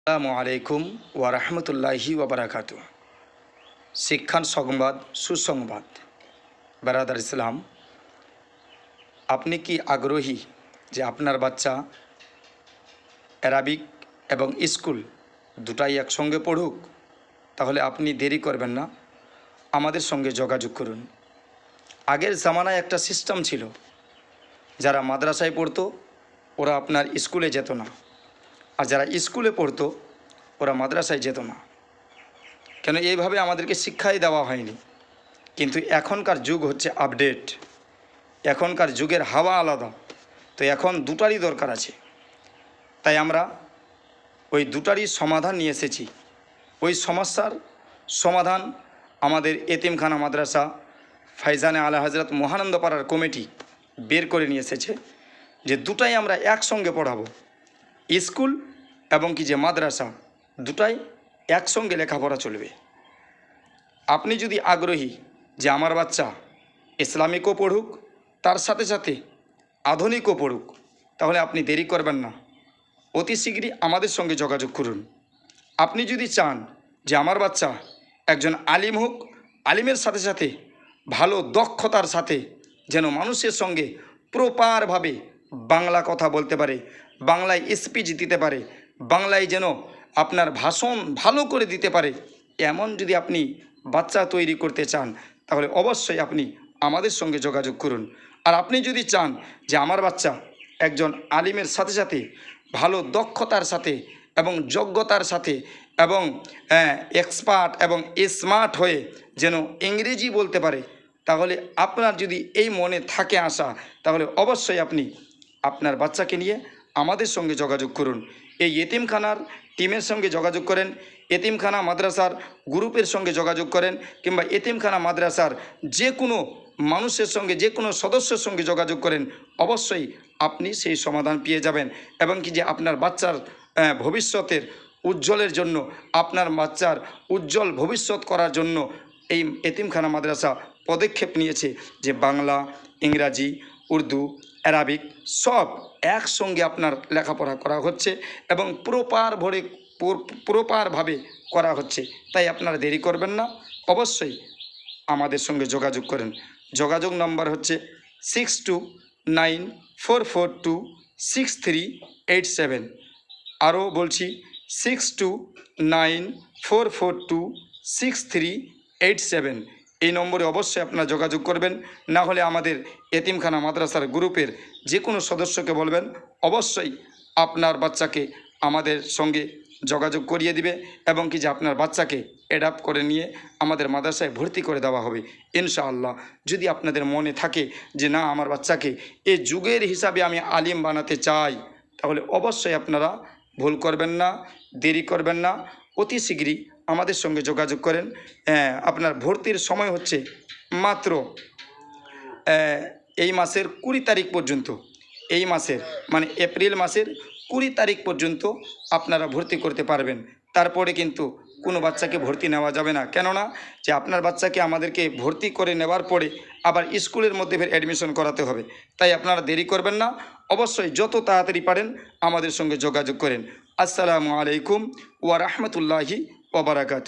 আসসালামু আলাইকুম ওয়া রাহমাতুল্লাহি ওয়া বারাকাতুহু। শিক্ষার সংবাদ সুসংবাদ। বারাদার ইসলাম, আপনি কি আগ্রহী যে আপনার বাচ্চা অ্যারাবিক এবং স্কুল দুটাই একসঙ্গে পড়ুক? তাহলে আপনি দেরি করবেন না, আমাদের সঙ্গে যোগাযোগ করুন। আগের জামানায় একটা সিস্টেম ছিল, যারা মাদ্রাসায় পড়তো ওরা আপনার স্কুলে যেত না, আর যারা স্কুলে পড়তো ওরা মাদ্রাসায় যেত না। কেন? এইভাবে আমাদেরকে শিক্ষাই দেওয়া হয়নি। কিন্তু এখনকার যুগ হচ্ছে আপডেট, এখনকার যুগের হাওয়া আলাদা, তো এখন দুটারই দরকার আছে। তাই আমরা ওই দুটারই সমাধান নিয়ে এসেছি। ওই সমস্যার সমাধান আমাদের এতিমখানা মাদ্রাসা ফাইজানে আলা হজরত মহানন্দপাড়ার কমিটি বের করে নিয়ে এসেছে, যে দুটাই আমরা একসঙ্গে পড়াবো। স্কুল এবং কি যে মাদ্রাসা দুটাই একসঙ্গে লেখাপড়া চলবে। আপনি যদি আগ্রহী যে আমার বাচ্চা ইসলামিকও পড়ুক, তার সাথে সাথে আধুনিকও পড়ুক, তাহলে আপনি দেরি করবেন না, অতি শীঘ্রই আমাদের সঙ্গে যোগাযোগ করুন। আপনি যদি চান যে আমার বাচ্চা একজন আলিম হোক, আলিমের সাথে সাথে ভালো দক্ষতার সাথে যেন মানুষের সঙ্গে প্রপারভাবে বাংলা কথা বলতে পারে, বাংলায় স্পিচ দিতে পারে, বাংলায় যেন আপনার ভাষণ ভালো করে দিতে পারে, এমন যদি আপনি বাচ্চা তৈরি করতে চান, তাহলে অবশ্যই আপনি আমাদের সঙ্গে যোগাযোগ করুন। আর আপনি যদি চান যে আমার বাচ্চা একজন আলিমের সাথে সাথে ভালো দক্ষতার সাথে এবং যোগ্যতার সাথে এবং এক্সপার্ট এবং স্মার্ট হয়ে যেন ইংরেজি বলতে পারে, তাহলে আপনার যদি এই মনে থাকে আশা, তাহলে অবশ্যই আপনি আপনার বাচ্চাকে নিয়ে আমাদের সঙ্গে যোগাযোগ করুন। এই এতিমখানার টিমের সঙ্গে যোগাযোগ করেন, এতিমখানা মাদ্রাসার গ্রুপের সঙ্গে যোগাযোগ করেন, কিংবা এতিমখানা মাদ্রাসার যে কোনো মানুষের সঙ্গে, যে কোনো সদস্যের সঙ্গে যোগাযোগ করেন, অবশ্যই আপনি সেই সমাধান পেয়ে যাবেন। এবং কি যে আপনার বাচ্চার ভবিষ্যতের উজ্জ্বলের জন্য, আপনার বাচ্চার উজ্জ্বল ভবিষ্যৎ করার জন্য এই এতিমখানা মাদ্রাসা পদক্ষেপ নিয়েছে যে বাংলা, ইংরাজি, উর্দু, অ্যারাবিক সব একসঙ্গে আপনার লেখাপড়া করা হচ্ছে এবং প্রপারভাবে করা হচ্ছে। তাই আপনারা দেরি করবেন না, অবশ্যই আমাদের সঙ্গে যোগাযোগ করেন। যোগাযোগ নম্বর হচ্ছে 6294426387। আরও বলছি 6294426387। এই নম্বরে অবশ্যই আপনারা যোগাযোগ করবেন। না হলে আমাদের এতিমখানা মাদ্রাসার গ্রুপের যে কোনো সদস্যকে বলবেন, অবশ্যই আপনার বাচ্চাকে আমাদের সঙ্গে যোগাযোগ করিয়ে দিবে এবং কি যে আপনার বাচ্চাকে অ্যাডাপ্ট করে নিয়ে আমাদের মাদ্রাসায় ভর্তি করে দেওয়া হবে ইনশাআল্লাহ। যদি আপনাদের মনে থাকে যে না, আমার বাচ্চাকে এই যুগের হিসাবে আমি আলিম বানাতে চাই, তাহলে অবশ্যই আপনারা ভুল করবেন না, দেরি করবেন না, অতি শীঘ্রই আমাদের সঙ্গে যোগাযোগ করেন। আপনার ভর্তির সময় হচ্ছে মাত্র এই মাসের 20 তারিখ পর্যন্ত, এই মাসের মানে এপ্রিল মাসের 20 তারিখ পর্যন্ত আপনারা ভর্তি করতে পারবেন। তারপরে কিন্তু কোনো বাচ্চাকে ভর্তি নেওয়া যাবে না। কেননা যে আপনার বাচ্চাকে আমাদেরকে ভর্তি করে নেওয়ার পরে আবার স্কুলের মধ্যে ফের অ্যাডমিশন করাতে হবে। তাই আপনারা দেরি করবেন না, অবশ্যই যত তাড়াতাড়ি পারেন আমাদের সঙ্গে যোগাযোগ করেন। আসসালামু আলাইকুম ওয়া রাহমাতুল্লাহি ওয়া বারাকাতুহু।